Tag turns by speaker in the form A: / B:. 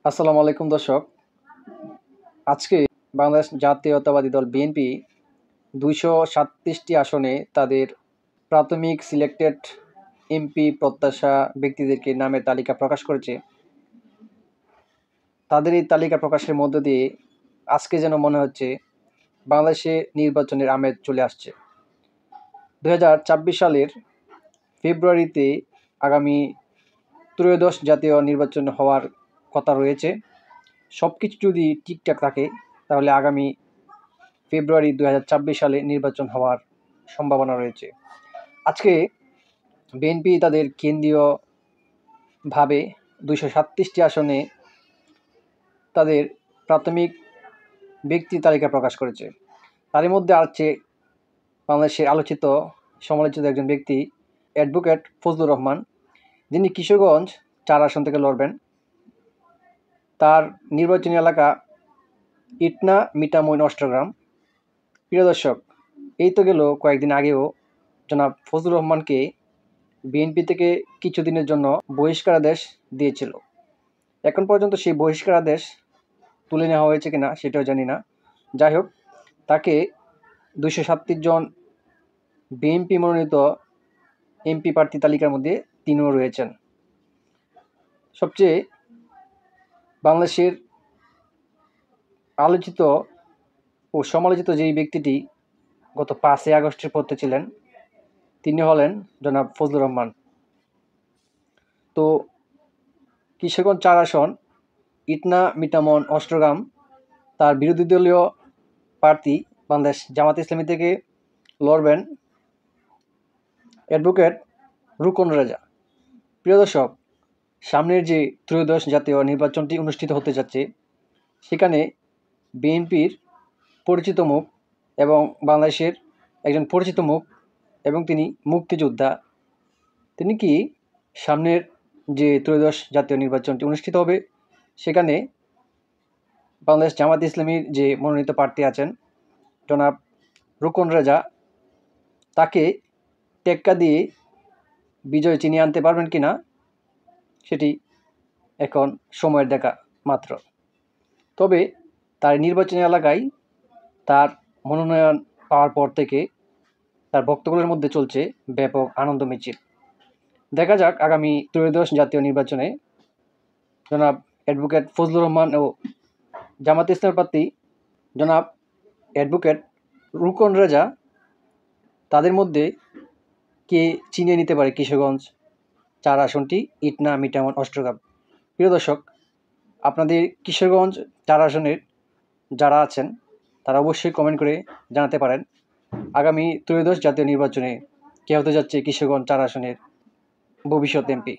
A: আসসালামু আলাইকুম দর্শক। আজকে বাংলাদেশ জাতীয়তাবাদী দল বিএনপি 237টি আসনে তাদের প্রাথমিক সিলেক্টেড এমপি প্রত্যাশা ব্যক্তিদেরকে নামের তালিকা প্রকাশ করেছে। তাদের এই তালিকা প্রকাশের মধ্য দিয়ে আজকে যেন মনে হচ্ছে বাংলাদেশে নির্বাচনের আমেজ চলে আসছে। 2024 সালের ফেব্রুয়ারিতে আগামী ত্রয়োদশ জাতীয় নির্বাচন হওয়ার কথা রয়েছে। সব কিছু যদি ঠিকঠাক থাকে তাহলে আগামী ফেব্রুয়ারি 2024 সালে নির্বাচন হওয়ার সম্ভাবনা রয়েছে। আজকে বিএনপি তাদের কেন্দ্রীয়ভাবে 237টি আসনে তাদের প্রাথমিক ব্যক্তি তালিকা প্রকাশ করেছে। তার মধ্যে আছে বাংলাদেশের আলোচিত সমালোচিত একজন ব্যক্তি অ্যাডভোকেট ফজলুর রহমান, যিনি কিশোরগঞ্জ 4 আসন থেকে লড়বেন। তার নির্বাচনী এলাকা ইটনা মিঠামইন অষ্টগ্রাম। প্রিয় দর্শক, এই তো গেল কয়েকদিন আগেও জনাব ফজলুর রহমানকে বিএনপি থেকে কিছুদিনের জন্য বহিষ্কারাদেশ দিয়েছিল। এখন পর্যন্ত সেই বহিষ্কারাদেশ তুলে নেওয়া হয়েছে কিনা সেটাও জানি না। যাই হোক, তাকে 237 জন বিএনপি মনোনীত এমপি প্রার্থী তালিকার মধ্যে তিনিও রয়েছেন। সবচেয়ে বাংলাদেশের আলোচিত ও সমালোচিত যেই ব্যক্তিটি গত 5ই আগস্টের পথে ছিলেন, তিনি হলেন জনাব ফজলুর রহমান। তো কিশোরগঞ্জ 4 আসন ইটনা মিঠামইন অষ্টগ্রাম, তার বিরোধী দলীয় প্রার্থী বাংলাদেশ জামাত ইসলামী থেকে লড়বেন অ্যাডভোকেট রুকন রেজা। প্রিয় দর্শক, সামনের যে ত্রয়োদশ জাতীয় নির্বাচনটি অনুষ্ঠিত হতে যাচ্ছে, সেখানে বিএনপির পরিচিত মুখ এবং বাংলাদেশের একজন পরিচিত মুখ এবং তিনি মুক্তিযোদ্ধা, তিনি কি সামনের যে ত্রয়োদশ জাতীয় নির্বাচনটি অনুষ্ঠিত হবে সেখানে বাংলাদেশ জামাত ইসলামীর যে মনোনীত প্রার্থী আছেন জনাব রুকন রেজা, তাকে টেক্কা দিয়ে বিজয় চিনিয়ে আনতে পারবেন কিনা সেটি এখন সময়ের দেখা মাত্র। তবে তার নির্বাচনী এলাকায় তার মনোনয়ন পাওয়ার পর থেকে তার বক্তব্যের মধ্যে চলছে ব্যাপক আনন্দ মিছিল। দেখা যাক আগামী ত্রয়োদশ জাতীয় নির্বাচনে জনাব অ্যাডভোকেট ফজলুর রহমান ও জামাত ইসলামের প্রার্থী জনাব অ্যাডভোকেট রুকন রেজা, তাদের মধ্যে কে চিনিয়ে নিতে পারে কিশোরগঞ্জ 4 আসনটি ইটনা মিঠামইন অষ্টগ্রাম। প্রিয় দর্শক, আপনাদের কিশোরগঞ্জ 4 আসনের যারা আছেন তারা অবশ্যই কমেন্ট করে জানাতে পারেন আগামী ত্রয়োদশ জাতীয় নির্বাচনে কে হতে যাচ্ছে কিশোরগঞ্জ 4 আসনের ভবিষ্যৎ এমপি।